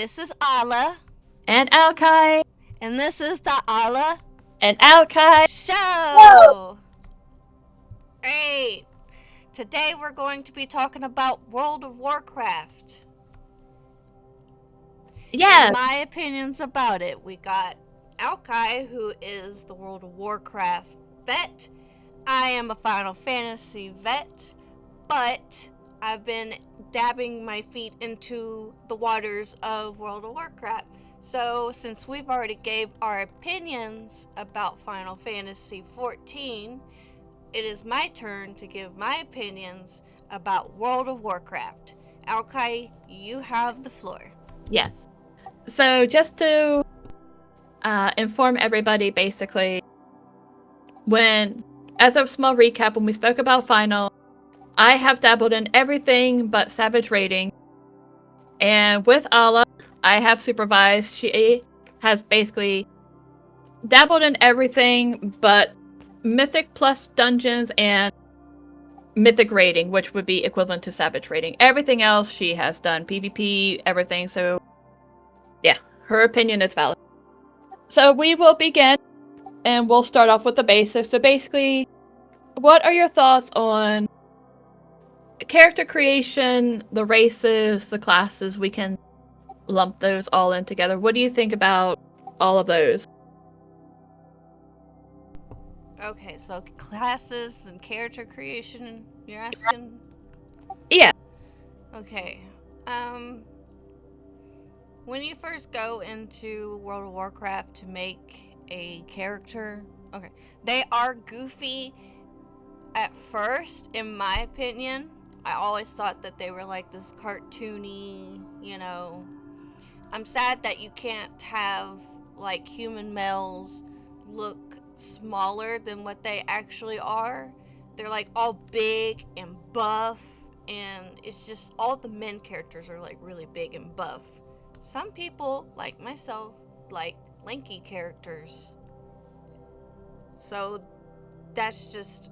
This is Ala, And Alkai. and this is the Ala And Alkai. Show! Great! Today we're going to be talking about World of Warcraft. Yeah. And my opinions about it. We got Alkai, who is the World of Warcraft vet. I am a Final Fantasy vet, but I've been dabbing my feet into the waters of World of Warcraft. So, since we've already gave our opinions about Final Fantasy 14, it is my turn to give my opinions about World of Warcraft. Alkai, you have the floor. Yes. So just to inform everybody, basically, as a small recap, when we spoke about Final, I have dabbled in everything but Savage Raiding. And with Ala, I have supervised. She has basically dabbled in everything but Mythic plus Dungeons and Mythic Raiding, which would be equivalent to Savage Raiding. Everything else she has done, PvP, everything, so yeah, her opinion is valid. So we will begin, and we'll start off with the basics. So basically, what are your thoughts on character creation, the races, the classes? We can lump those all in together. What do you think about all of those? Okay, so classes and character creation, you're asking? Yeah. Okay. When you first go into World of Warcraft to make a character, okay, they are goofy at first, in my opinion. I always thought that they were like this cartoony, I'm sad that you can't have like human males look smaller than what they actually are. They're like all big and buff, and it's just all the men characters are like really big and buff. Some people, like myself, like lanky characters. So that's just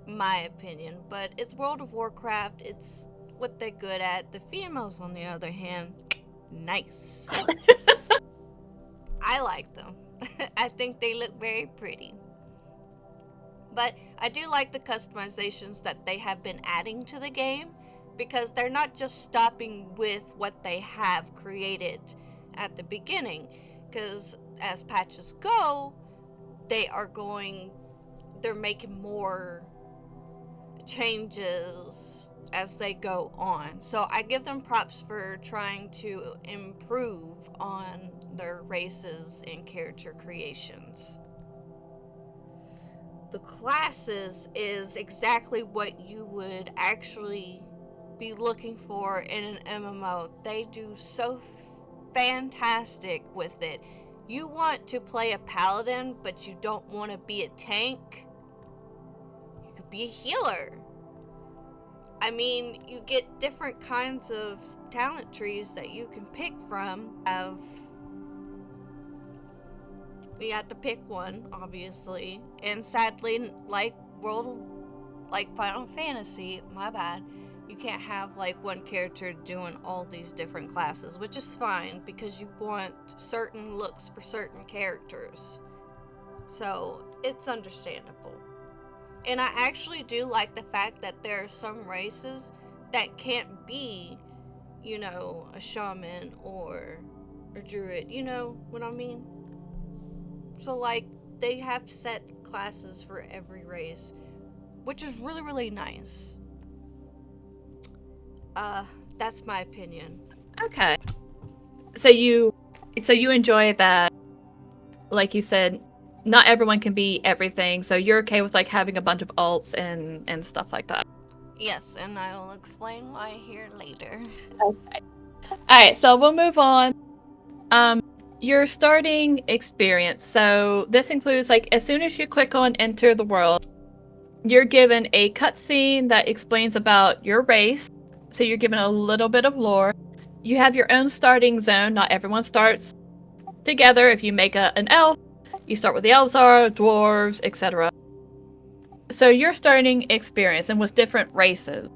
my opinion. But it's World of Warcraft, it's what they're good at. The females, on the other hand, nice. I like them. I think they look very pretty. But I do like the customizations that they have been adding to the game, because they're not just stopping with what they have created at the beginning. Because as patches go, they're making more changes as they go on. So I give them props for trying to improve on their races and character creations. The classes is exactly what you would actually be looking for in an MMO. They do so fantastic with it. You want to play a paladin, but you don't want to be a tank? You could be a healer. I mean, you get different kinds of talent trees that you can pick from. We have to pick one, obviously. And sadly, like Final Fantasy, my bad, you can't have like one character doing all these different classes, which is fine because you want certain looks for certain characters. So it's understandable. And I actually do like the fact that there are some races that can't be, a shaman or a druid. You know what I mean? So, like, they have set classes for every race, which is really, really nice. That's my opinion. Okay. So you enjoy that, like you said, not everyone can be everything, so you're okay with like having a bunch of alts and stuff like that. Yes, and I will explain why here later. Okay. Alright, so we'll move on. Your starting experience. So this includes like as soon as you click on enter the world, you're given a cutscene that explains about your race. So you're given a little bit of lore. You have your own starting zone. Not everyone starts together. If you make an elf, you start with the elves are, dwarves, etc. So your starting experience and with different races.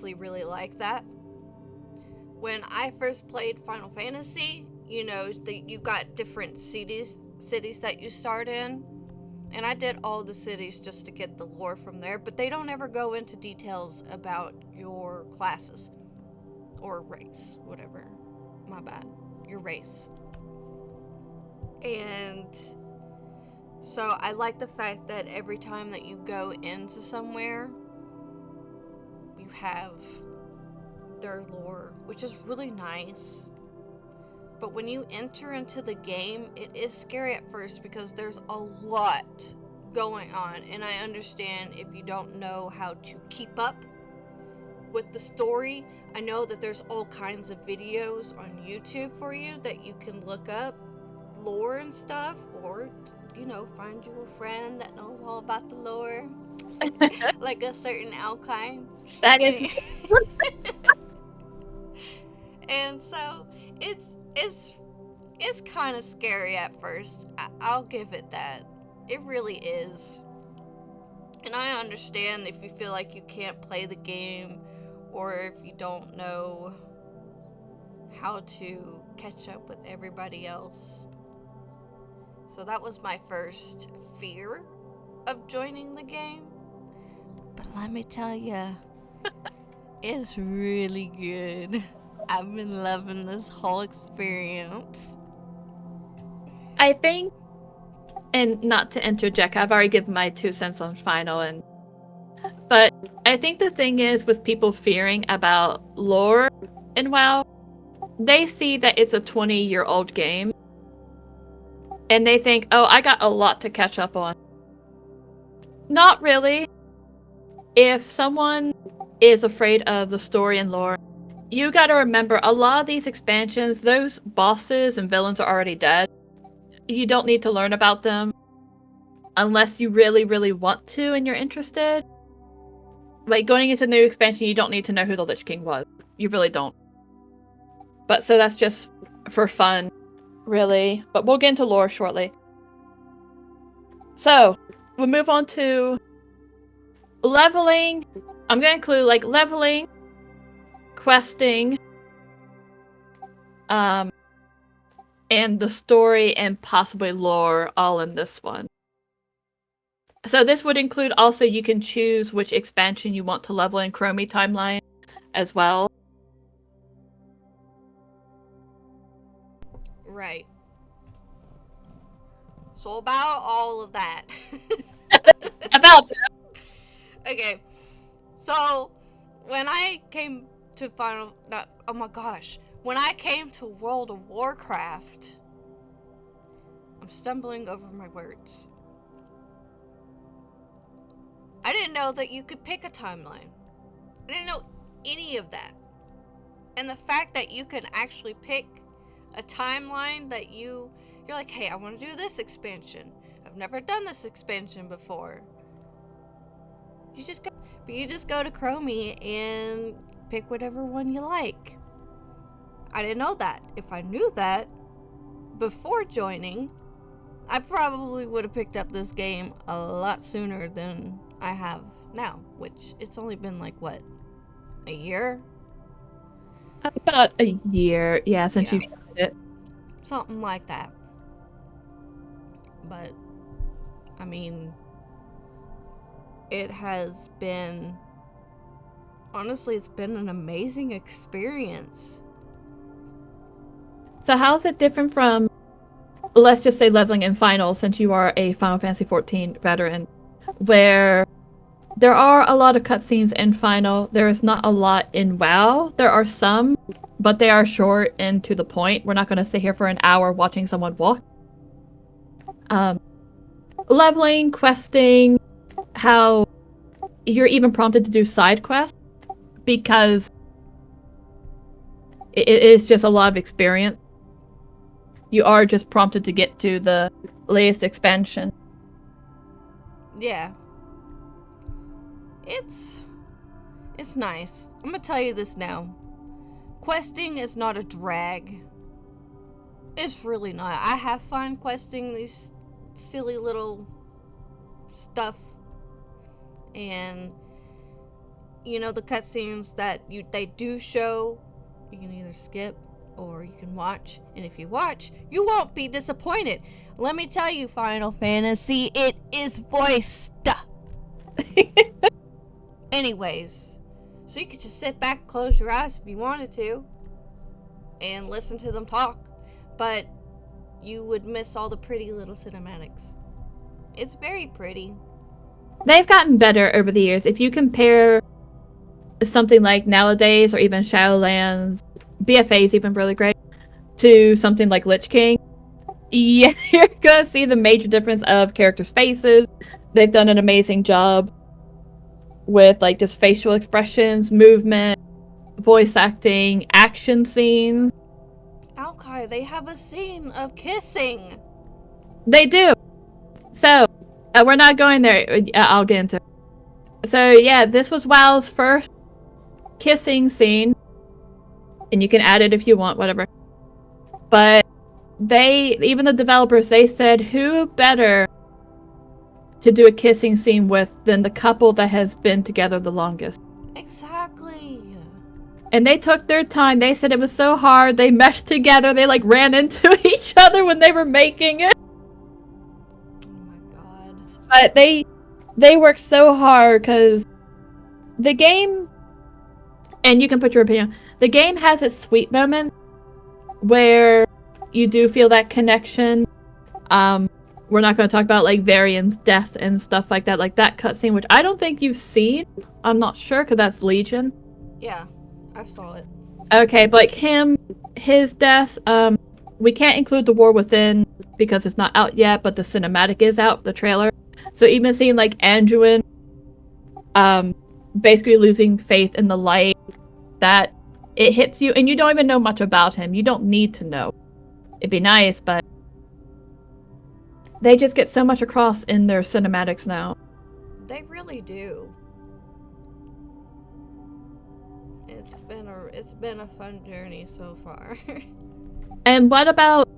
honestly really like that. When I first played Final Fantasy, you know, you got different cities that you start in. And I did all the cities just to get the lore from there, but they don't ever go into details about your classes or race, whatever. My bad. Your race. And so I like the fact that every time that you go into somewhere, you have their lore, which is really nice. But when you enter into the game, it is scary at first because there's a lot going on. And I understand if you don't know how to keep up with the story. I know that there's all kinds of videos on YouTube for you that you can look up lore and stuff, or, you know, find you a friend that knows all about the lore. Like a certain Alkine. That is. And so it's kind of scary at first. I'll give it that. It really is. And I understand if you feel like you can't play the game, or if you don't know how to catch up with everybody else. So that was my first fear of joining the game. But let me tell you, it's really good. I've been loving this whole experience. I think, and not to interject, I've already given my 2 cents on final, but I think the thing is with people fearing about lore in WoW, they see that it's a 20-year-old game, and they think, oh, I got a lot to catch up on. Not really. If someone is afraid of the story and lore, you gotta remember, a lot of these expansions, those bosses and villains are already dead. You don't need to learn about them unless you really, really want to and you're interested. Like, going into the new expansion, you don't need to know who the Lich King was. You really don't. But so that's just for fun, really. But we'll get into lore shortly. So, we'll move on to leveling. I'm going to include, like, leveling, questing, and the story and possibly lore all in this one. So this would include also, you can choose which expansion you want to level in Chromie timeline as well. Right. So about all of that. About that. Okay. So when I came to when I came to World of Warcraft, I'm stumbling over my words. I didn't know that you could pick a timeline. I didn't know any of that. And the fact that you can actually pick a timeline that you're like, hey, I want to do this expansion. I've never done this expansion before. You just go to Chromie and pick whatever one you like. I didn't know that. If I knew that before joining, I probably would have picked up this game a lot sooner than I have now, which it's only been like, what, a year? About a year, yeah, since you started it. Something like that. But, I mean, it has been, honestly, it's been an amazing experience. So how is it different from, let's just say, leveling in Final, since you are a Final Fantasy XIV veteran, where there are a lot of cutscenes in Final. There is not a lot in WoW. There are some, but they are short and to the point. We're not going to sit here for an hour watching someone walk. Leveling, questing, how you're even prompted to do side quests, because it is just a lot of experience. You are just prompted to get to the latest expansion. Yeah. It's nice. I'm gonna tell you this now. Questing is not a drag. It's really not. I have fun questing these silly little stuff. And you know, the cutscenes that they do show, you can either skip or you can watch. And if you watch, you won't be disappointed. Let me tell you, Final Fantasy, it is voiced. Anyways, so you could just sit back, close your eyes if you wanted to, and listen to them talk. But you would miss all the pretty little cinematics. It's very pretty. They've gotten better over the years. If you compare something like nowadays, or even Shadowlands, BFA is even really great, to something like Lich King, yeah, you're gonna see the major difference of characters' faces. They've done an amazing job with like just facial expressions, movement, voice acting, action scenes. Alkai, they have a scene of kissing. They do. So, we're not going there. I'll get into it. So, yeah, this was WoW's first kissing scene. And you can add it if you want, whatever. But even the developers, they said, who better to do a kissing scene with than the couple that has been together the longest? Exactly. And they took their time. They said it was so hard. They meshed together. They like ran into each other when they were making it. Oh my god. But they worked so hard because the game, and you can put your opinion, the game has its sweet moments where you do feel that connection. We're not going to talk about like Varian's death and stuff like that cutscene, which I don't think you've seen. I'm not sure because that's Legion. Yeah, I saw it. Okay, but like his death, we can't include the War Within because it's not out yet, but the cinematic is out, the trailer. So even seeing like Anduin, basically losing faith in the light, that it hits you, and you don't even know much about him. You don't need to know. It'd be nice, but they just get so much across in their cinematics now. They really do. It's been a fun journey so far. And what about,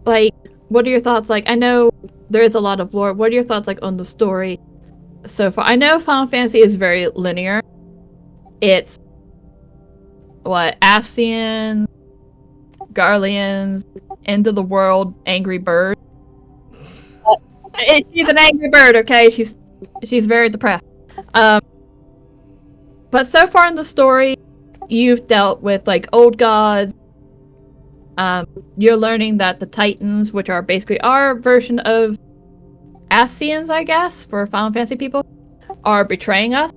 like, what are your thoughts? Like, I know there is a lot of lore. What are your thoughts, like, on the story so far? I know Final Fantasy is very linear. It's, Ascians, Garleans, end of the world, angry bird. She's an angry bird, okay? She's very depressed. But so far in the story, you've dealt with, like, old gods. You're learning that the Titans, which are basically our version of Ascians, I guess, for Final Fantasy people, are betraying us.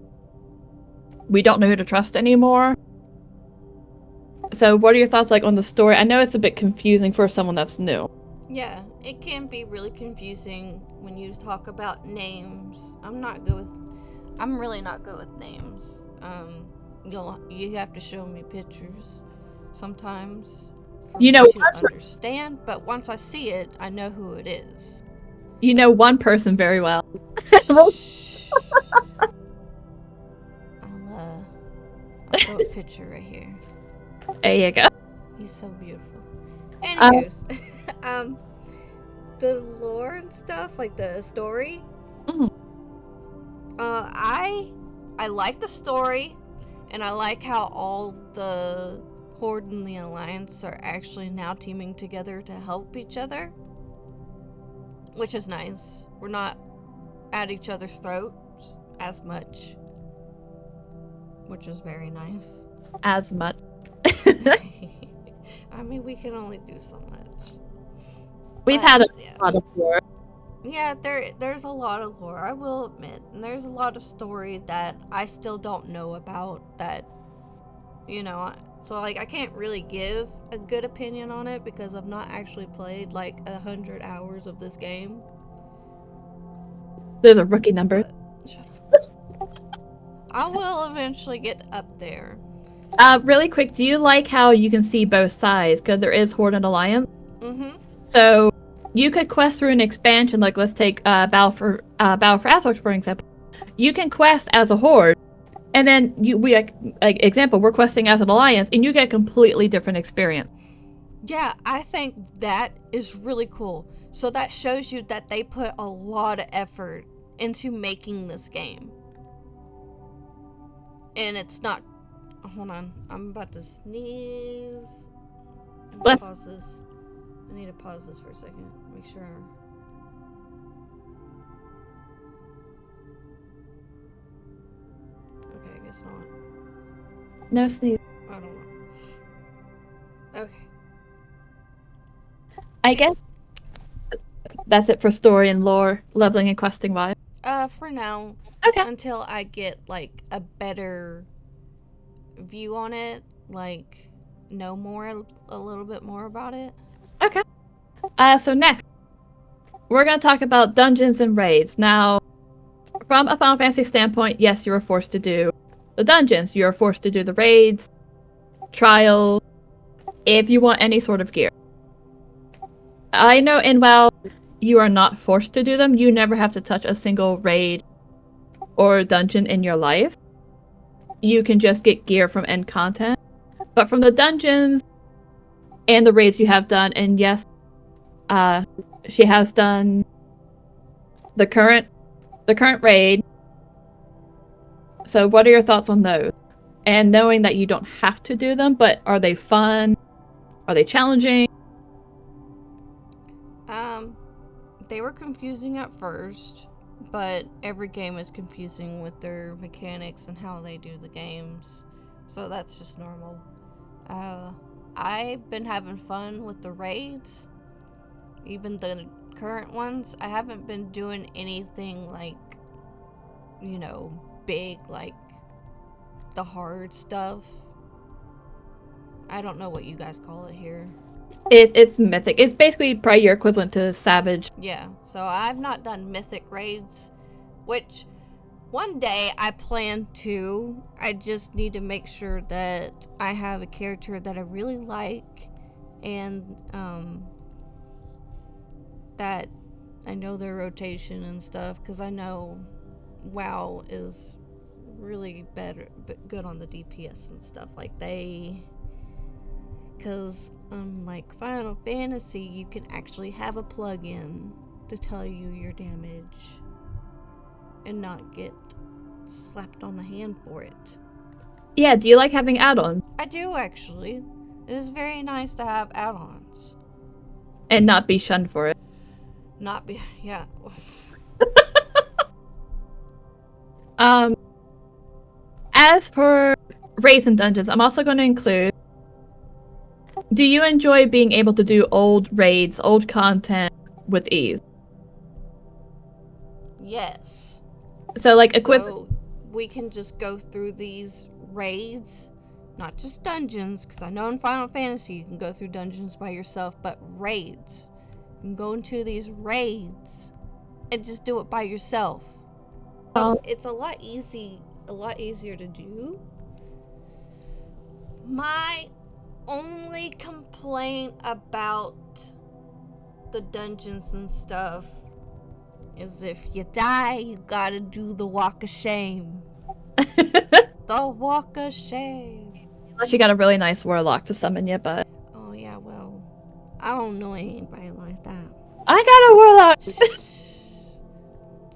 We don't know who to trust anymore. So what are your thoughts, like, on the story? I know it's a bit confusing for someone that's new. Yeah, it can be really confusing when you talk about names. I'm really not good with names. You have to show me pictures sometimes for me to understand, but once I see it, I know who it is. You know one person very well. I'll throw a picture right here. There you go. He's so beautiful. Anyways, the lore and stuff, like the story. Mm-hmm. I like the story, and I like how all the Horde and the Alliance are actually now teaming together to help each other, which is nice. We're not at each other's throats as much, which is very nice. As much. I mean, we can only do so much. We've had a lot of lore. Yeah, there's a lot of lore, I will admit. And there's a lot of story that I still don't know about that, so, like, I can't really give a good opinion on it because I've not actually played, like, 100 hours of this game. There's a rookie number. But, shut up. I will eventually get up there. Really quick, do you like how you can see both sides? Because there is Horde and Alliance. Mm-hmm. So you could quest through an expansion, like let's take Battle for Azeroth, for example. You can quest as a Horde, and then we're questing as an Alliance, and you get a completely different experience. Yeah, I think that is really cool. So that shows you that they put a lot of effort into making this game. And it's not. Hold on, I'm about to sneeze. Let's Pause this. I need to pause this for a second. Make sure. Okay, I guess not. no sneeze. I don't know. Okay. I guess that's it for story and lore, leveling and questing wise. For now. Okay. Until I get like a better view on it, like know more a little bit more about it. Okay. So next, we're gonna talk about dungeons and raids. Now, from a Final Fantasy standpoint, yes, you are forced to do the dungeons. You are forced to do the raids, trials, if you want any sort of gear. I know in WoW, you are not forced to do them. You never have to touch a single raid or dungeon in your life. You can just get gear from end content. But from the dungeons and the raids you have done, and yes, she has done the current raid. So what are your thoughts on those? And knowing that you don't have to do them, but are they fun? Are they challenging? They were confusing at first, but every game is confusing with their mechanics and how they do the games. So that's just normal. I've been having fun with the raids. Even the current ones. I haven't been doing anything like, big, like the hard stuff. I don't know what you guys call it here. It's mythic. It's basically probably your equivalent to Savage. Yeah, so I've not done mythic raids, which one day I plan to. I just need to make sure that I have a character that I really like, and that I know their rotation and stuff, because I know WoW is really good on the DPS and stuff. Like because unlike Final Fantasy, you can actually have a plugin to tell you your damage and not get slapped on the hand for it. Yeah, do you like having add-ons? I do, actually. It is very nice to have add-ons. And not be shunned for it. Yeah. As for raids and dungeons, I'm also going to include, do you enjoy being able to do old raids, old content with ease? Yes. So, like, So we can just go through these raids, not just dungeons, because I know in Final Fantasy you can go through dungeons by yourself, but raids. You can go into these raids and just do it by yourself. It's a lot easier to do. My only complaint about the dungeons and stuff is if you die, you gotta do the walk of shame. The walk of shame. Unless you got a really nice warlock to summon you, but... Oh yeah, well, I don't know anybody like that. I got a warlock!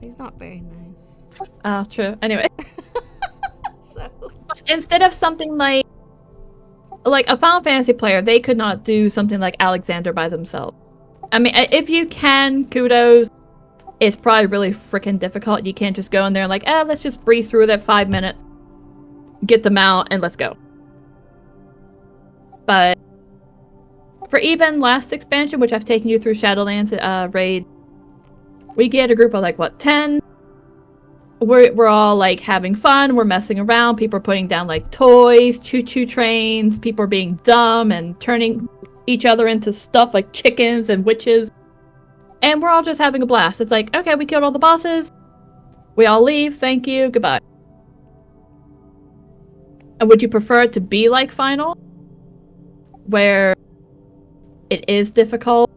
He's not very nice. Oh, true. Anyway. So... Instead of something like a Final Fantasy player, they could not do something like Alexander by themselves. I mean, if you can, kudos. It's probably really freaking difficult. You can't just go in there and let's just breeze through that 5 minutes, get them out, and let's go. But for even last expansion, which I've taken you through Shadowlands raid, we get a group of 10. We're all having fun, we're messing around, people are putting down toys, choo-choo trains, people are being dumb and turning each other into stuff like chickens and witches. And we're all just having a blast. It's like, okay, we killed all the bosses. We all leave. Thank you. Goodbye. And would you prefer it to be like Final? Where it is difficult?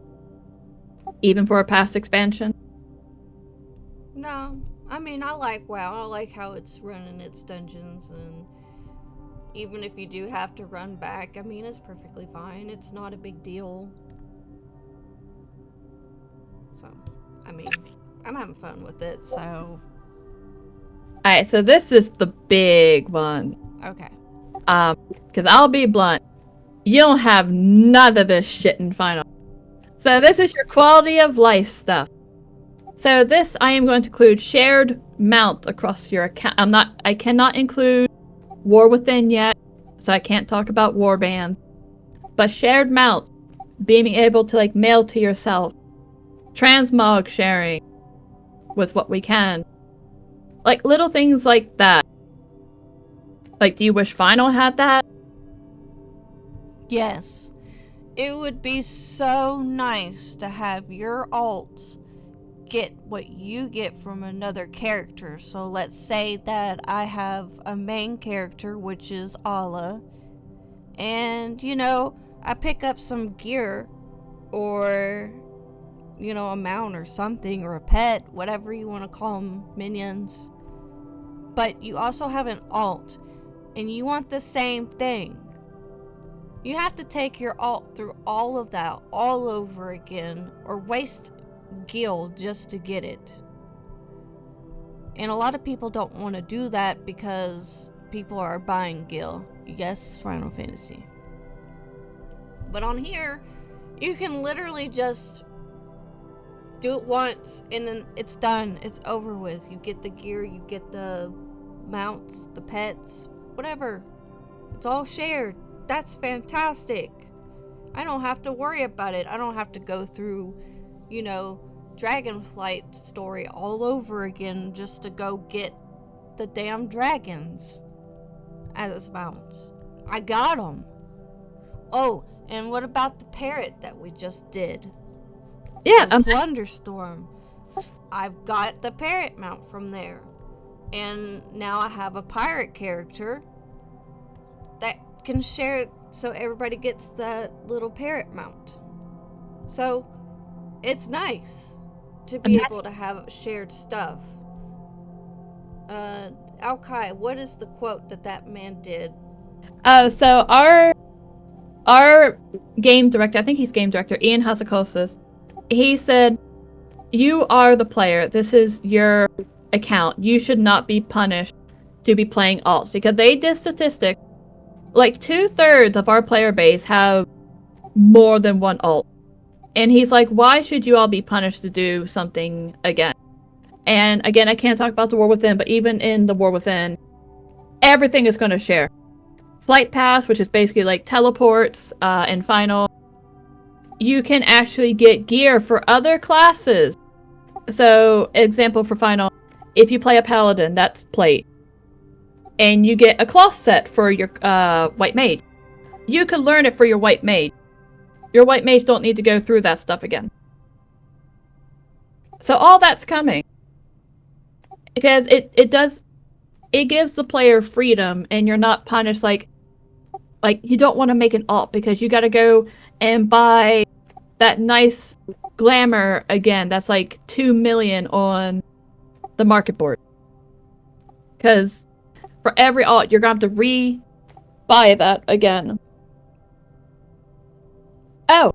Even for a past expansion? No. I mean, I like WoW. I like how it's running its dungeons, and even if you do have to run back, I mean, it's perfectly fine. It's not a big deal. So, I mean, I'm having fun with it, so... Alright, so this is the big one. Okay. Because I'll be blunt. You don't have none of this shit in Final. So this is your quality of life stuff. So this, I am going to include shared mount across your account. I cannot include War Within yet, so I can't talk about warband. But shared mount, being able to like mail to yourself. Transmog sharing with what we can. Like little things like that. Like, do you wish Final had that? Yes. It would be so nice to have your alts get what you get from another character. So let's say that I have a main character, which is Allah, and I pick up some gear or a mount or something, or a pet, whatever you want to call them, minions. But you also have an alt, and you want the same thing. You have to take your alt through all of that all over again, or waste gil just to get it. And a lot of people don't want to do that because people are buying gil. Yes, Final Fantasy. But on here, you can literally just do it once and then it's done. It's over with. You get the gear, you get the mounts, the pets, whatever. It's all shared. That's fantastic. I don't have to worry about it. I don't have to go through, Dragonflight story all over again just to go get the damn dragons as mounts. I got them. Oh, and what about the parrot that we just did? Yeah, Thunderstorm. I've got the parrot mount from there. And now I have a pirate character that can share it so everybody gets the little parrot mount. So it's nice to be able to have shared stuff. Alkai, what is the quote that man did? So our game director, I think he's game director, Ian Hasakosis, he said, "You are the player. This is your account. You should not be punished to be playing alts," because they did statistics. Like 2/3 of our player base have more than one alt. And he's like, why should you all be punished to do something again? And again, I can't talk about the War Within, but even in the War Within, everything is going to share. Flight Pass, which is basically like teleports in Final. You can actually get gear for other classes. So, example for Final, if you play a Paladin, that's plate. And you get a cloth set for your White Mage. You can learn it for your White Mage. Your White Mage don't need to go through that stuff again. So all that's coming. Because it gives the player freedom, and you're not punished like you don't want to make an alt because you gotta go and buy that nice glamour again that's like 2 million on the market board. Because for every alt, you're gonna have to re-buy that again. Oh,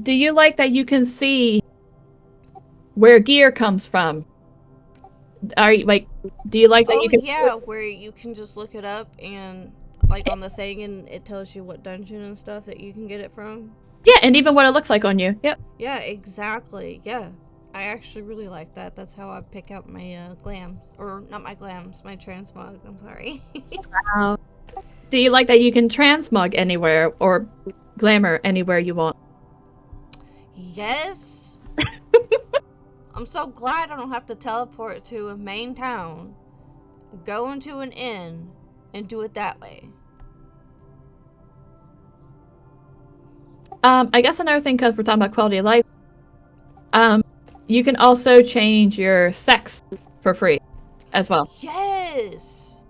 do you like that you can see where gear comes from? Do you like that you can... yeah, where you can just look it up and on the thing, and it tells you what dungeon and stuff that you can get it from? Yeah, and even what it looks like on you. Yep. Yeah, exactly. Yeah. I actually really like that. That's how I pick out my glams. Or, not my glams, my transmog. I'm sorry. Do you like that you can transmog anywhere or glamour anywhere you want? Yes. I'm so glad I don't have to teleport to a main town, go into an inn, and do it that way. I guess another thing, because we're talking about quality of life, you can also change your sex for free as well. Yes!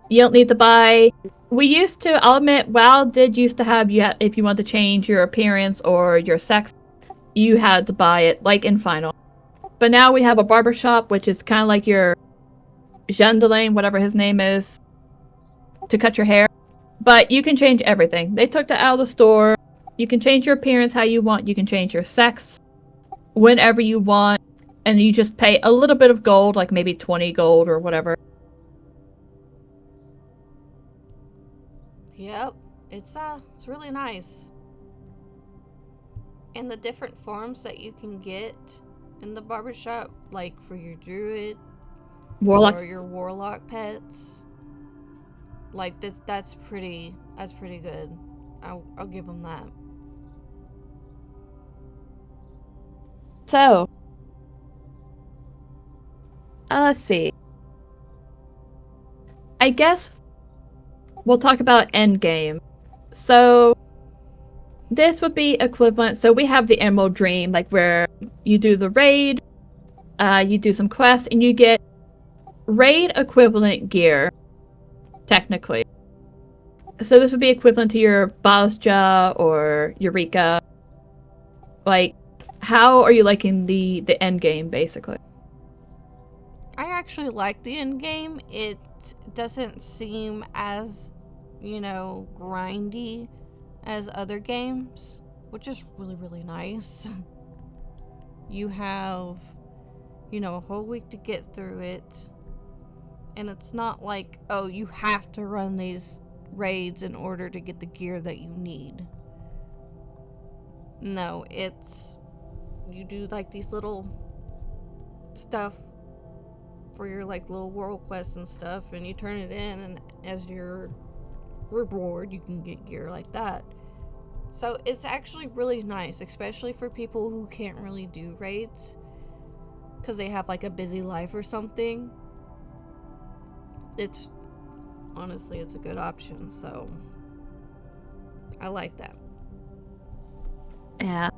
You don't need to buy... We used to, I'll admit, WoW did used to have you, if you want to change your appearance or your sex, you had to buy it, like in Final. But now we have a barbershop, which is kind of like your Gendelane, whatever his name is, to cut your hair. But you can change everything. They took that out of the store. You can change your appearance how you want. You can change your sex whenever you want. And you just pay a little bit of gold, like maybe 20 gold or whatever. Yep. It's really nice. And the different forms that you can get in the barbershop, like for your druid Warlock. or your warlock pets. Like that's pretty good. I'll give them that. So, let's see. I guess we'll talk about endgame. So, this would be equivalent. So, we have the Emerald Dream, like where you do the raid, you do some quests, and you get raid equivalent gear, technically. So, this would be equivalent to your Bosja or Eureka. Like, how are you liking the endgame, basically? I actually like the end game. It doesn't seem as, grindy as other games, which is really, really nice. You have, a whole week to get through it. And it's not like, oh, you have to run these raids in order to get the gear that you need. No, you do like these little stuff for your like little world quests and stuff, and you turn it in, and as your reward you can get gear like that. So it's actually really nice, especially for people who can't really do raids because they have like a busy life or something. It's honestly, it's a good option, so I like that. Yeah.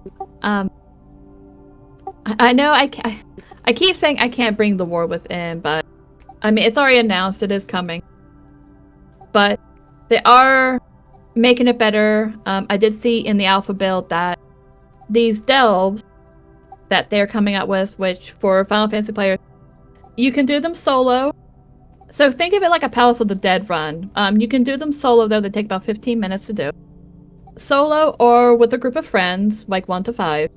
I know I keep saying I can't bring the War Within, but I mean, it's already announced it is coming. But they are making it better. I did see in the alpha build that these delves that they're coming out with, which for Final Fantasy players, you can do them solo. So think of it like a Palace of the Dead run. You can do them solo, though. They take about 15 minutes to do. Solo or with a group of friends, like 1 to 5.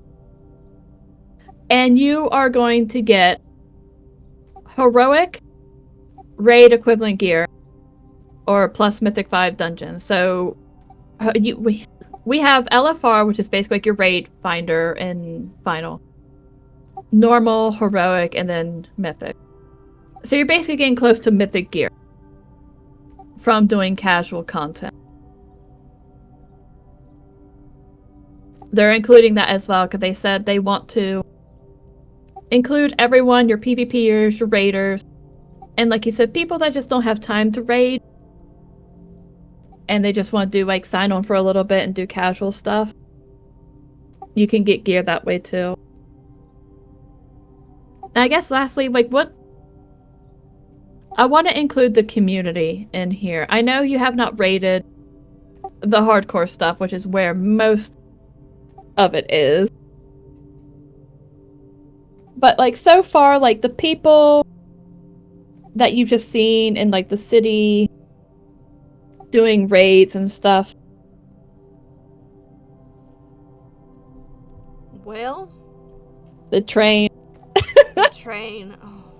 And you are going to get heroic raid equivalent gear or plus Mythic 5 dungeons. So we have LFR, which is basically like your raid finder in Final. Normal, heroic, and then mythic. So you're basically getting close to mythic gear from doing casual content. They're including that as well because they said they want to include everyone, your PvPers, your raiders, and like you said, people that just don't have time to raid and they just want to do like sign on for a little bit and do casual stuff. You can get gear that way too. And I guess lastly, like what I want to include the community in here. I know you have not rated the hardcore stuff, which is where most of it is. But like so far, like the people that you've just seen in like the city doing raids and stuff. Well, The train. the train. Oh.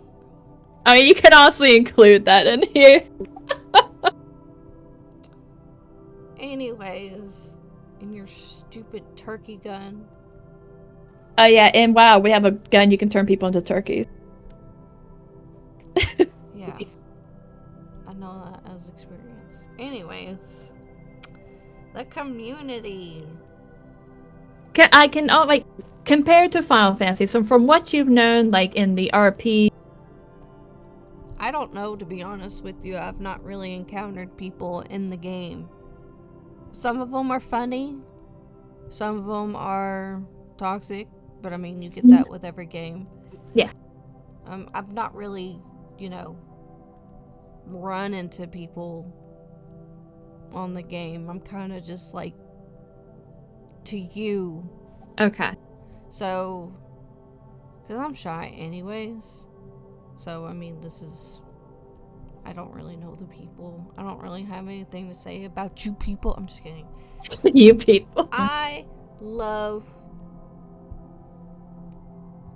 I mean, you can also include that in here. Anyways, in your stupid turkey gun. Oh yeah, and wow, we have a gun you can turn people into turkeys. Yeah. I know that as experience. Anyways, the community. I can like compared to Final Fantasy. So from what you've known, like in the RP. I don't know, to be honest with you. I've not really encountered people in the game. Some of them are funny. Some of them are toxic. But I mean, you get that with every game. Yeah. I've not really, run into people on the game. I'm kind of just like to you. Okay. So, because I'm shy anyways. So, I mean, I don't really know the people. I don't really have anything to say about you people. I'm just kidding. You people. I love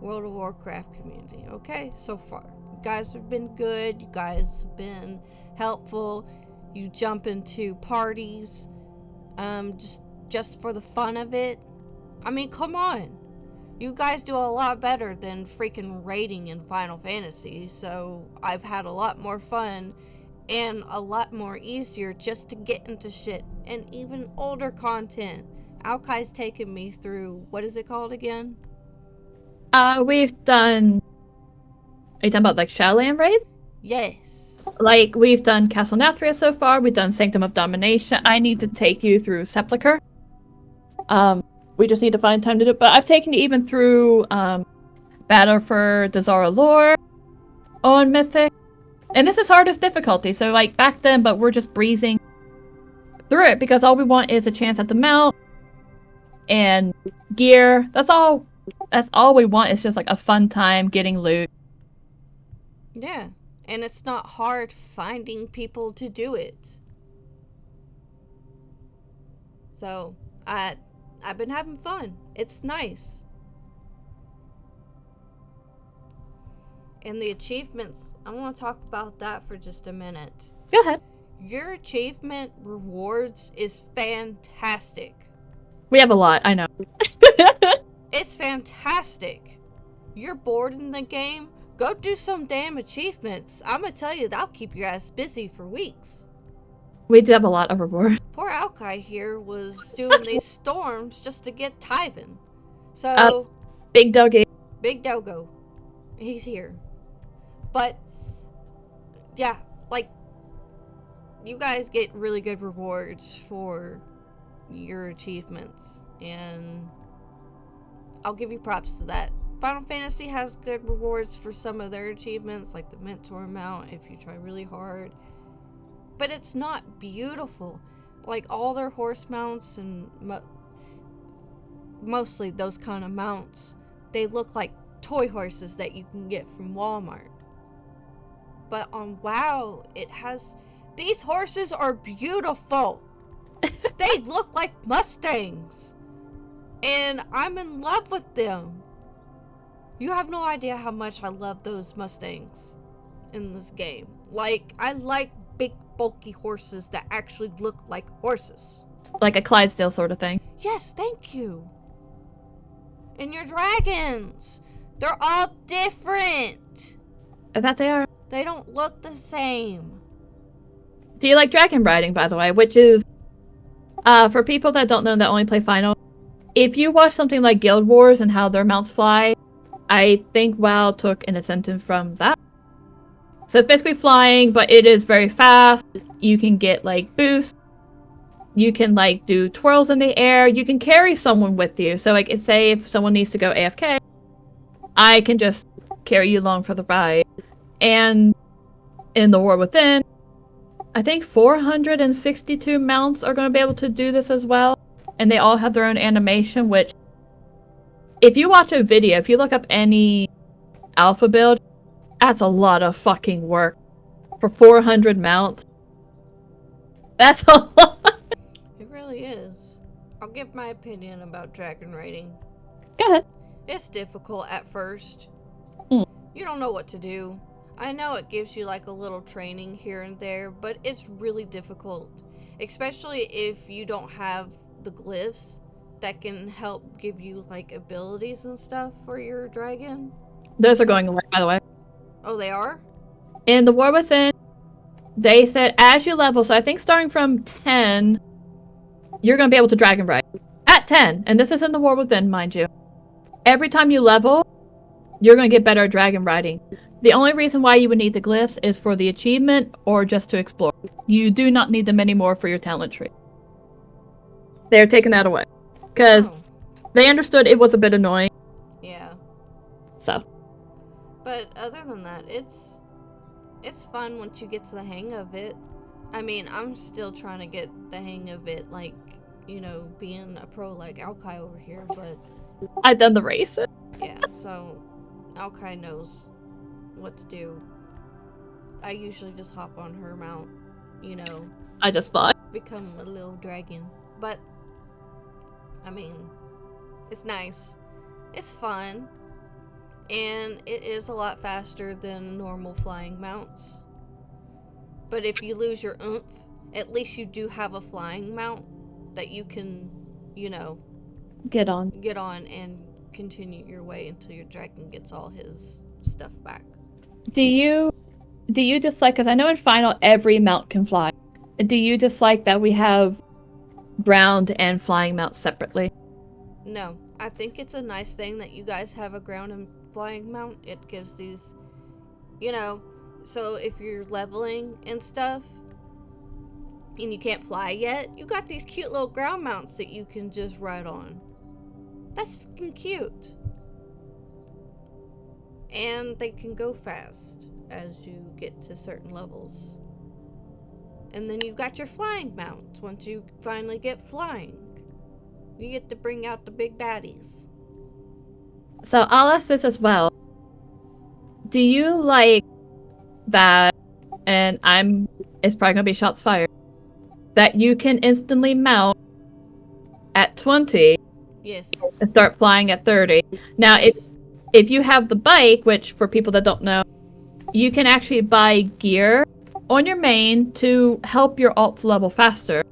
World of Warcraft community, okay? So far. You guys have been good. You guys have been helpful. You jump into parties, just for the fun of it. I mean, come on. You guys do a lot better than freaking raiding in Final Fantasy, so I've had a lot more fun and a lot more easier just to get into shit and even older content. Alkai's taken me through, what is it called again? We've done. Are you talking about like Shadowland raids? Yes. Like we've done Castle Nathria so far. We've done Sanctum of Domination. I need to take you through Sepulchre. We just need to find time to do it. But I've taken you even through Battle for Dazara Lore on Mythic. And this is hardest difficulty, so like back then, but we're just breezing through it because all we want is a chance at the mount and gear. That's all we want, is just like a fun time getting loot. Yeah. And it's not hard finding people to do it. So, I've been having fun. It's nice. And the achievements, I want to talk about that for just a minute. Go ahead. Your achievement rewards is fantastic. We have a lot, I know. It's fantastic. You're bored in the game? Go do some damn achievements. I'm gonna tell you, that'll keep your ass busy for weeks. We do have a lot of reward. Poor Alkai here was doing these storms just to get Tyven. So, Big Doggy. Big Dogo. He's here. But, yeah, like, you guys get really good rewards for your achievements. And I'll give you props to that. Final Fantasy has good rewards for some of their achievements, like the Mentor mount if you try really hard. But it's not beautiful. Like all their horse mounts and mostly those kind of mounts, they look like toy horses that you can get from Walmart. But on WoW, it has... These horses are beautiful. They look like Mustangs. And I'm in love with them. You have no idea how much I love those Mustangs in this game. Like, I like big, bulky horses that actually look like horses. Like a Clydesdale sort of thing. Yes, thank you. And your dragons. They're all different. That they are. They don't look the same. Do you like dragon riding, by the way? Which is, for people that don't know that only play Final, if you watch something like Guild Wars and how their mounts fly, I think WoW took an incentive from that. So it's basically flying, but it is very fast. You can get, like, boosts. You can, like, do twirls in the air. You can carry someone with you. So, like, say if someone needs to go AFK, I can just carry you along for the ride. And in the War Within, I think 462 mounts are going to be able to do this as well. And they all have their own animation, which, if you watch a video, if you look up any alpha build, that's a lot of fucking work for 400 mounts. That's a lot. It really is. I'll give my opinion about dragon raiding. Go ahead. It's difficult at first. Mm. You don't know what to do. I know it gives you like a little training here and there, but it's really difficult. Especially if you don't have the glyphs that can help give you like abilities and stuff for your dragon. Those are going away, by the way. Oh, they are? In the War Within, they said as you level, so I think starting from 10, you're going to be able to dragon ride. At 10, and this is in the War Within, mind you. Every time you level, you're going to get better at dragon riding. The only reason why you would need the glyphs is for the achievement or just to explore. You do not need them anymore for your talent tree. They're taking that away. Because they understood it was a bit annoying. Yeah. So. But other than that, it's fun once you get to the hang of it. I mean, I'm still trying to get the hang of it, like, you know, being a pro like Alkai over here, but... I've done the race. Yeah, so Alkai knows what to do. I usually just hop on her mount, you know. I just fought. Become a little dragon. But, I mean, it's nice. It's fun. And it is a lot faster than normal flying mounts. But if you lose your oomph, at least you do have a flying mount that you can, Get on. get on and continue your way until your dragon gets all his stuff back. Do you dislike, because I know in Final every mount can fly. Do you dislike that we have ground and flying mounts separately? No, I think it's a nice thing that you guys have a ground and flying mount. It gives these, so if you're leveling and stuff and you can't fly yet, you got these cute little ground mounts that you can just ride on. That's fucking cute. And they can go fast as you get to certain levels. And then you got your flying mount. Once you finally get flying, you get to bring out the big baddies. So I'll ask this as well. Do you like that, and it's probably gonna be shots fired, that you can instantly mount at 20 Yes. and start flying at 30? Now, Yes. if you have the bike, which for people that don't know, you can actually buy gear on your main to help your alt level faster.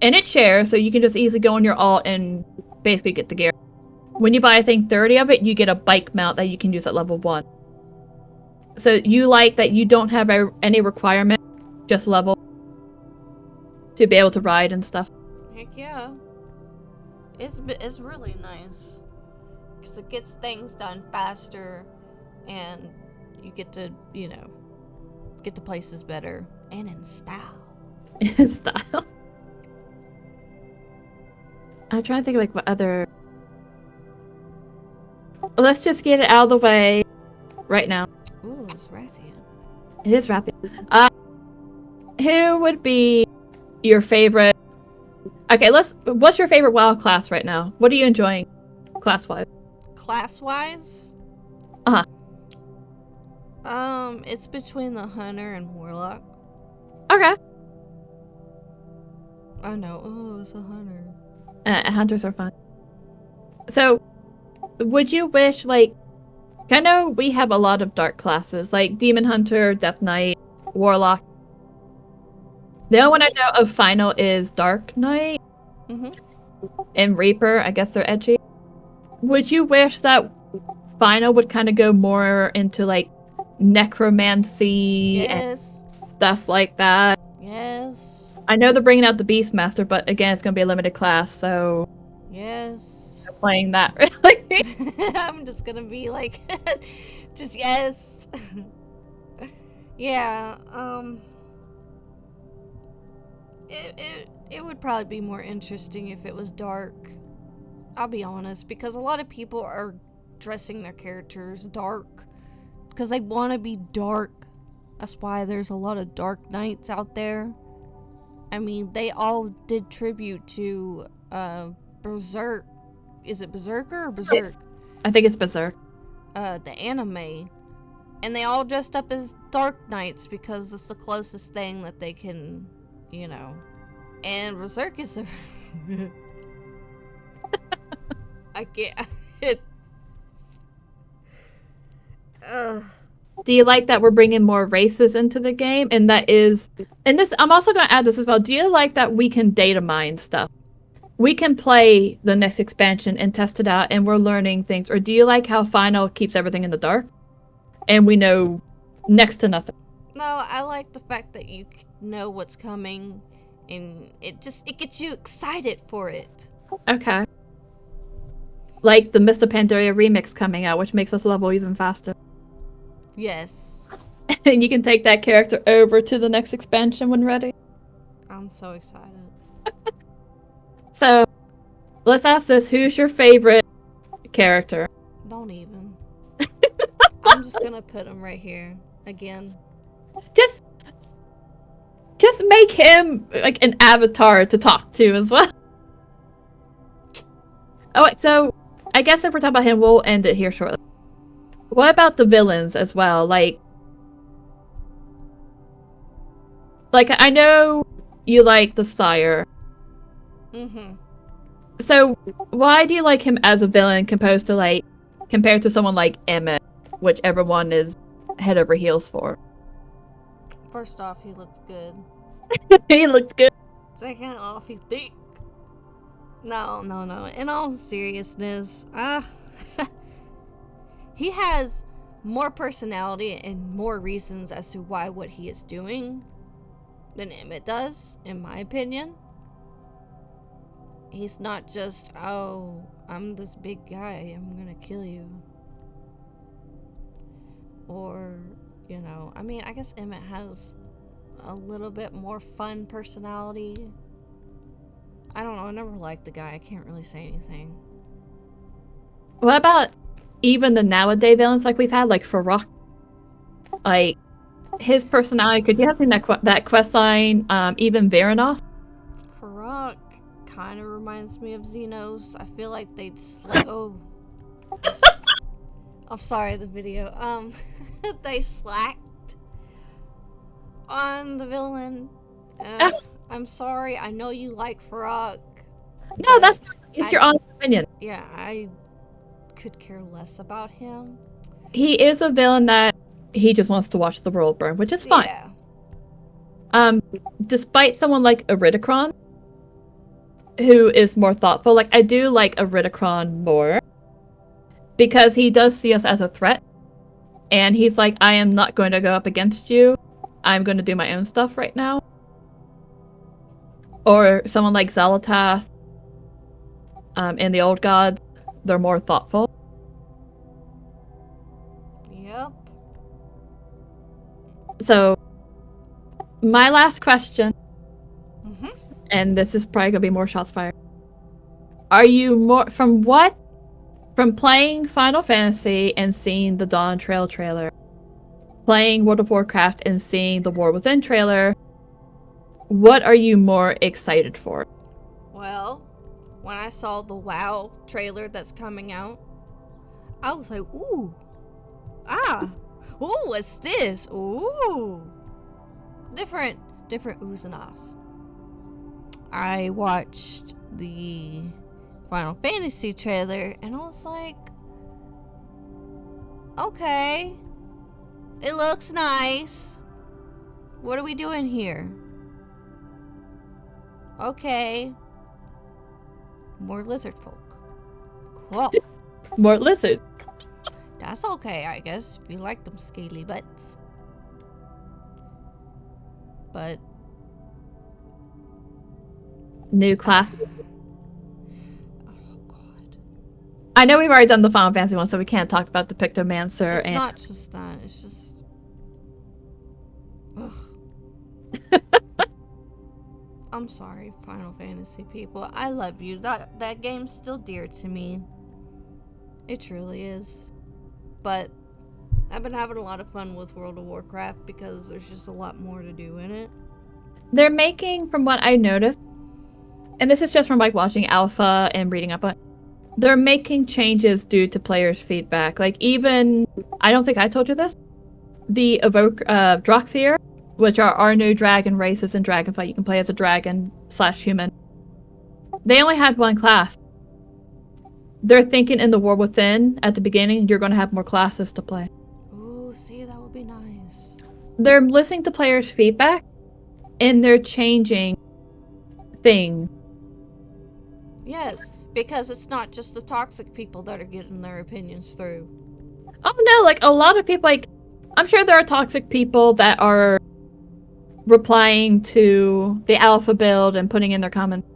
And it shares, so you can just easily go on your alt and basically get the gear. When you buy, I think, 30 of it, you get a bike mount that you can use at level 1. So you like that you don't have any requirement, just level, to be able to ride and stuff. Heck yeah. It's really nice. Because it gets things done faster and you get to, get to places better and in style. In style. I'm trying to think of like what other... Let's just get it out of the way right now. Ooh, it's Rathian. It is Rathian. Who would be your favorite... Okay, what's your favorite WoW class right now? What are you enjoying class-wise? Class-wise? Uh-huh. It's between the Hunter and Warlock. Okay. I know. Oh, it's a Hunter. Hunters are fun. So, would you wish, like... I know we have a lot of dark classes, like Demon Hunter, Death Knight, Warlock. The only one I know of Final is Dark Knight. Mm-hmm. And Reaper. I guess they're edgy. Would you wish that Final would kind of go more into, like, necromancy and stuff like that? Yes. I know they're bringing out the Beastmaster, but again, it's going to be a limited class, so... Yes. I'm playing that, really. I'm just gonna be like, just yes. Yeah, it would probably be more interesting if it was dark. I'll be honest, because a lot of people are dressing their characters dark because they want to be dark. That's why there's a lot of dark knights out there. I mean, they all did tribute to Berserk. Is it Berserker or Berserk? I think it's Berserk. The anime. And they all dressed up as dark knights because it's the closest thing that they can, And Berserk is a... I can't... Do you like that we're bringing more races into the game? And I'm also going to add this as well. Do you like that we can data mine stuff? We can play the next expansion and test it out, and we're learning things. Or do you like how Final keeps everything in the dark? And we know next to nothing. No, I like the fact that you know what's coming, and it gets you excited for it. Okay. Like the Mr. Pandaria remix coming out, which makes us level even faster. Yes. And you can take that character over to the next expansion when ready. I'm so excited. So, let's ask this. Who's your favorite character? Don't even. I'm just gonna put him right here. Again. Just make him like an avatar to talk to as well. Oh, wait, so I guess if we're talking about him, we'll end it here shortly. What about the villains as well? Like I know you like the Sire. Mm-hmm. So why do you like him as a villain compared to someone like Emmett, which everyone is head over heels for? First off, he looks good. He looks good. Second off, he's thick. No. In all seriousness, he has more personality and more reasons as to why what he is doing than Emmett does, in my opinion. He's not just, oh, I'm this big guy, I'm gonna kill you. Or, I mean, I guess Emmett has a little bit more fun personality. I don't know, I never liked the guy, I can't really say anything. What about even the nowadays villains like we've had, like Farok? Like, his personality, could you have seen that quest line, even Varanoff? Farok kind of reminds me of Xenos. I feel like they'd oh. I'm sorry, the video. They slacked on the villain. I'm sorry, I know you like Farok. No, it's your honest opinion. Yeah, I could care less about him. He is a villain that he just wants to watch the world burn, which is fine. Yeah. Despite someone like Iridikron, who is more thoughtful, like, I do like Iridikron more, because he does see us as a threat, and he's like, I am not going to go up against you, I'm going to do my own stuff right now. Or someone like Xalatath, in the Old Gods, they're more thoughtful. Yep. So, my last question, Mm-hmm. and this is probably going to be more shots fired. Are you more, from playing Final Fantasy and seeing the Dawn Trail trailer, playing World of Warcraft and seeing the War Within trailer, what are you more excited for? Well, when I saw the WoW trailer that's coming out, I was like, ooh. Ooh, what's this? Ooh. Different oohs and ahs. I watched the Final Fantasy trailer and I was like, okay, it looks nice. What are we doing here? Okay. More lizard folk. Cool. More lizard. That's okay, I guess, if you like them scaly butts. But New class. oh god. I know we've already done the Final Fantasy one, so we can't talk about the Pictomancer. It's not just that, it's just... Ugh. I'm sorry, Final Fantasy people. I love you. That game's still dear to me. It truly is. But I've been having a lot of fun with World of Warcraft because there's just a lot more to do in it. They're making, from what I noticed, and this is just from like watching Alpha and reading up on, they're making changes due to players' feedback. Like, even, I don't think I told you this, the Droxir, which are our new dragon races in Dragonfight. You can play as a dragon/human. They only had one class. They're thinking in the War Within, at the beginning, you're going to have more classes to play. Ooh, see, that would be nice. They're listening to players' feedback, and they're changing things. Yes, because it's not just the toxic people that are getting their opinions through. Oh no, like, a lot of people, like, I'm sure there are toxic people that are replying to the alpha build and putting in their comments.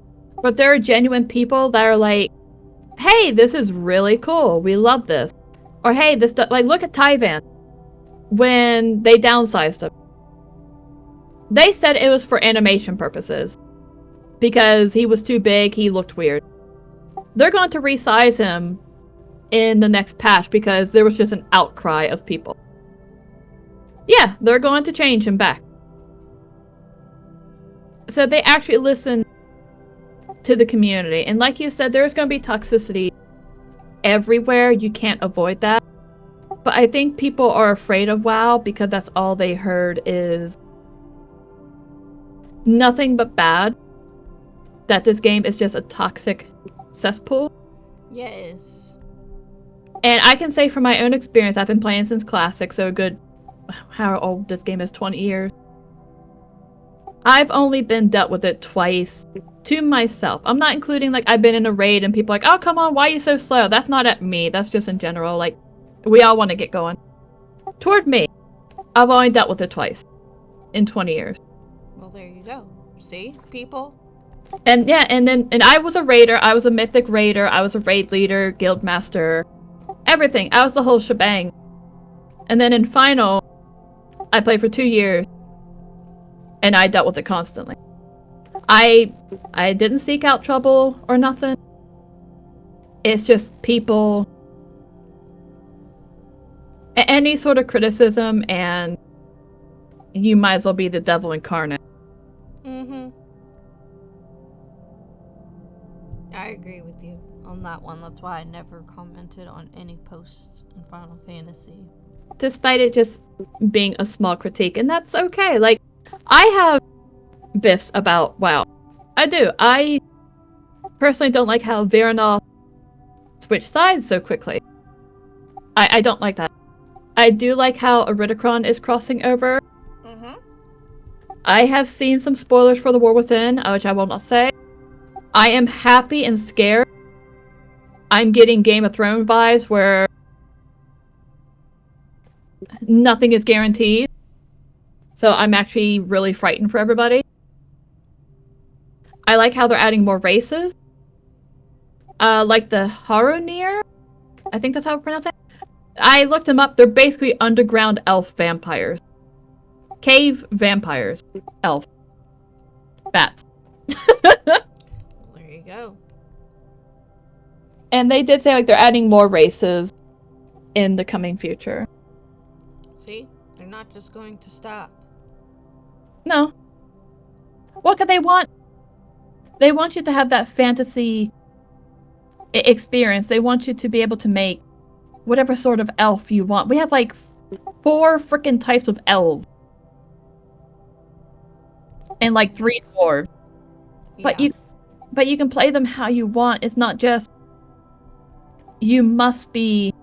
But there are genuine people that are like, hey, this is really cool. We love this. Or hey, this like, look at Tyvan. When they downsized him, they said it was for animation purposes. Because he was too big, he looked weird. They're going to resize him in the next patch because there was just an outcry of people. Yeah, they're going to change him back. So they actually listen to the community. And like you said, there's going to be toxicity everywhere. You can't avoid that. But I think people are afraid of WoW because that's all they heard is nothing but bad. That this game is just a toxic cesspool. Yes. And I can say from my own experience, I've been playing since Classic, so a good, how old this game is, 20 years. I've only been dealt with it twice to myself. I'm not including, like, I've been in a raid and people are like, oh, come on, why are you so slow? That's not at me. That's just in general. Like, we all want to get going. Toward me, I've only dealt with it twice in 20 years. Well, there you go. See, people? And yeah, and I was a raider. I was a mythic raider. I was a raid leader, guild master, everything. I was the whole shebang. And then in final, I played for 2 years, and I dealt with it constantly. I didn't seek out trouble or nothing. It's just people, any sort of criticism, and you might as well be the devil incarnate. Mm-hmm. I agree with you on that one. That's why I never commented on any posts in Final Fantasy. Despite it just being a small critique, and that's okay. Like, I have biffs about WoW. I do. I personally don't like how Veronoth switched sides so quickly. I don't like that. I do like how Iridicron is crossing over. Mm-hmm. I have seen some spoilers for The War Within, which I will not say. I am happy and scared. I'm getting Game of Thrones vibes where nothing is guaranteed. So I'm actually really frightened for everybody. I like how they're adding more races. Like the Harunir? I think that's how I pronounce it. I looked them up. They're basically underground elf vampires. Cave vampires. Elf. Bats. There you go. And they did say, like, they're adding more races in the coming future. See? They're not just going to stop. No. What could they want? They want you to have that fantasy experience. They want you to be able to make whatever sort of elf you want. We have, like, 4 freaking types of elves. And, like, 3 dwarves. Yeah. But you can play them how you want. It's not just you must be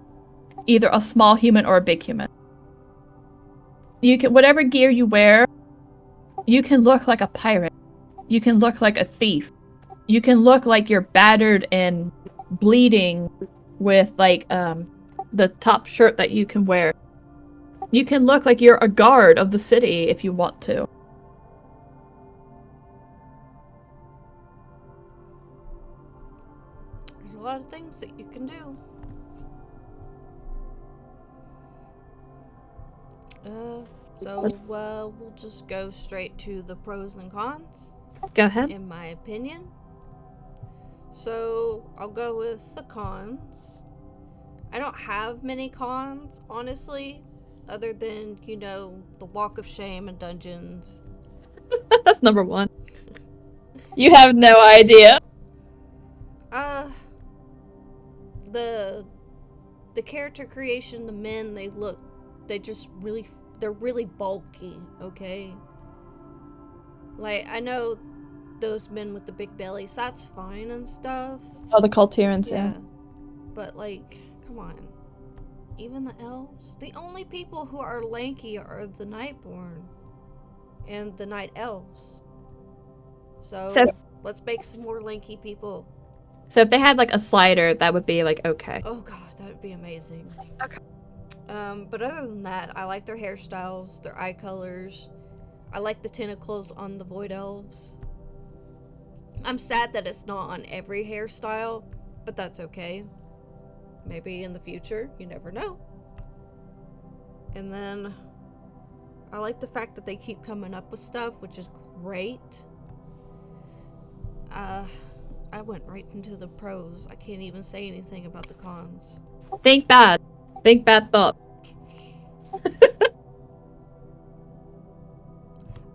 either a small human or a big human. You can, whatever gear you wear, you can look like a pirate. You can look like a thief. You can look like you're battered and bleeding with, like, the top shirt that you can wear. You can look like you're a guard of the city if you want to. There's a lot of things that you can do. So we'll just go straight to the pros and cons. Go ahead. In my opinion. So I'll go with the cons. I don't have many cons, honestly, other than, you know, the walk of shame and dungeons. That's number 1. You have no idea. The character creation, the men, they're really bulky, okay? Like, I know those men with the big bellies, that's fine and stuff. Oh, the Cultirians, yeah. But, like, come on. Even the elves? The only people who are lanky are the Nightborn and the Night Elves. So let's make some more lanky people. So if they had, like, a slider, that would be, like, okay. Oh god, that would be amazing. Okay. But other than that, I like their hairstyles, their eye colors. I like the tentacles on the Void Elves. I'm sad that it's not on every hairstyle, but that's okay. Maybe in the future, you never know. And then I like the fact that they keep coming up with stuff, which is great. I went right into the pros. I can't even say anything about the cons. Think bad. Think bad thought.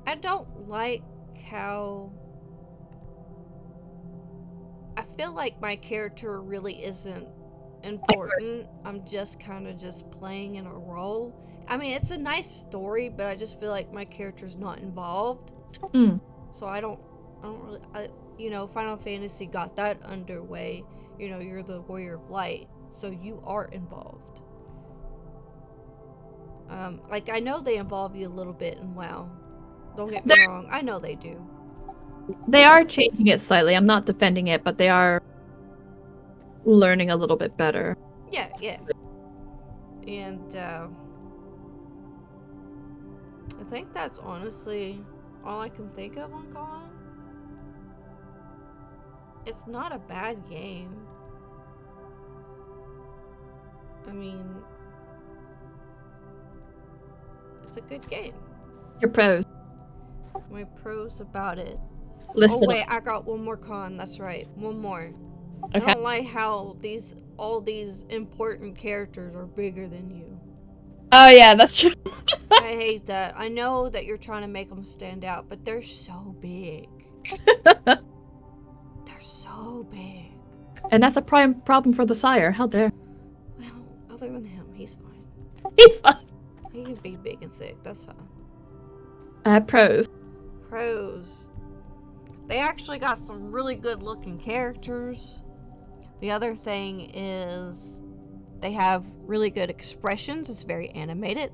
I don't like how... I feel like my character really isn't important. I'm just kind of just playing in a role. I mean, it's a nice story, but I just feel like my character's not involved. So I don't really... you know, Final Fantasy got that underway. You know, you're the Warrior of Light, so you are involved. Like, I know they involve you a little bit in WoW. Don't get me wrong. I know they do. They are changing it slightly. I'm not defending it, but they are learning a little bit better. Yeah, yeah. And I think that's honestly all I can think of on Con. It's not a bad game. I mean, it's a good game. Your pros. My pros about it. Listen. Oh wait, I got one more con. That's right, one more. Okay. I don't like how all these important characters are bigger than you. Oh yeah, that's true. I hate that. I know that you're trying to make them stand out, but they're so big. They're so big. And that's a prime problem for the sire. How dare? Well, other than him, he's fine. He's fine. He can be big and thick. That's fine. Pros. Pros. They actually got some really good looking characters. The other thing is they have really good expressions. It's very animated.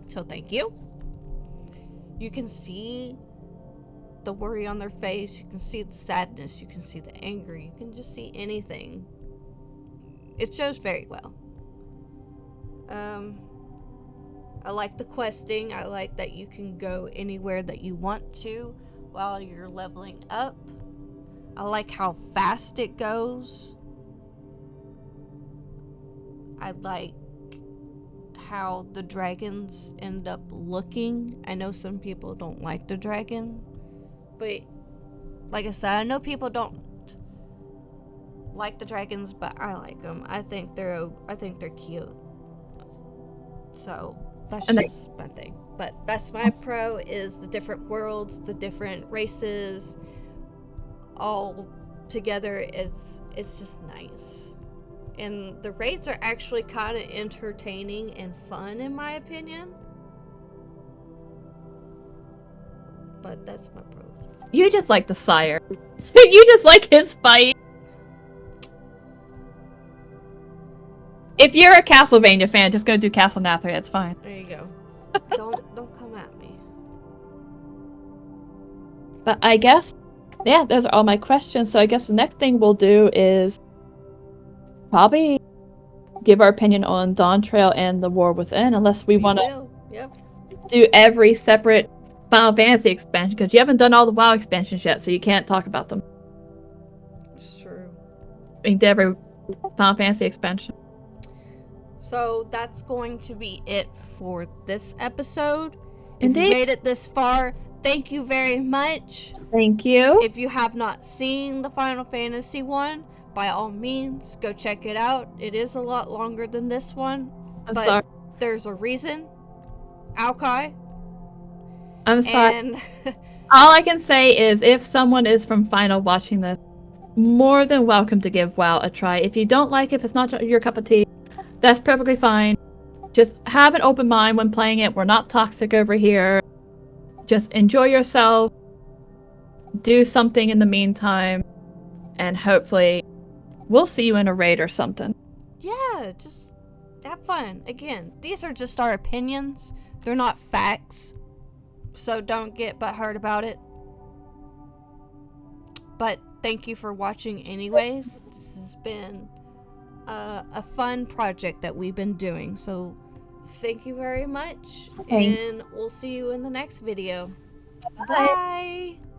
So thank you. You can see the worry on their face. You can see the sadness. You can see the anger. You can just see anything. It shows very well. I like the questing. I like that you can go anywhere that you want to while you're leveling up. I like how fast it goes. I like how the dragons end up looking. I know some people don't like the dragon, but like I said, I know people don't like the dragons, but I like them. I think they're cute. So that's just my thing. But that's my pro, is the different worlds, the different races, all together. It's just nice. And the raids are actually kind of entertaining and fun, in my opinion. But that's my pro. You just like the sire. You just like his fight. If you're a Castlevania fan, just go do Castle Nathria. It's fine. There you go. Don't come at me. But I guess, yeah, those are all my questions. So I guess the next thing we'll do is probably give our opinion on Dawn Trail and the War Within, unless we want to do every separate Final Fantasy expansion, because you haven't done all the WoW expansions yet, so you can't talk about them. It's true. We did every Final Fantasy expansion. So that's going to be it for this episode. Indeed. If you made it this far, thank you very much. Thank you. If you have not seen the Final Fantasy one, by all means, go check it out. It is a lot longer than this one. I'm sorry. There's a reason. Alkai. I'm sorry. And all I can say is, if someone is from Final watching this, more than welcome to give WoW a try. If you don't like it, if it's not your cup of tea, that's perfectly fine. Just have an open mind when playing it. We're not toxic over here. Just enjoy yourself. Do something in the meantime. And hopefully we'll see you in a raid or something. Yeah, just have fun. Again, these are just our opinions. They're not facts. So don't get butthurt about it. But thank you for watching anyways. This has been a fun project that we've been doing. So thank you very much. Thanks. And we'll see you in the next video. Bye. Bye.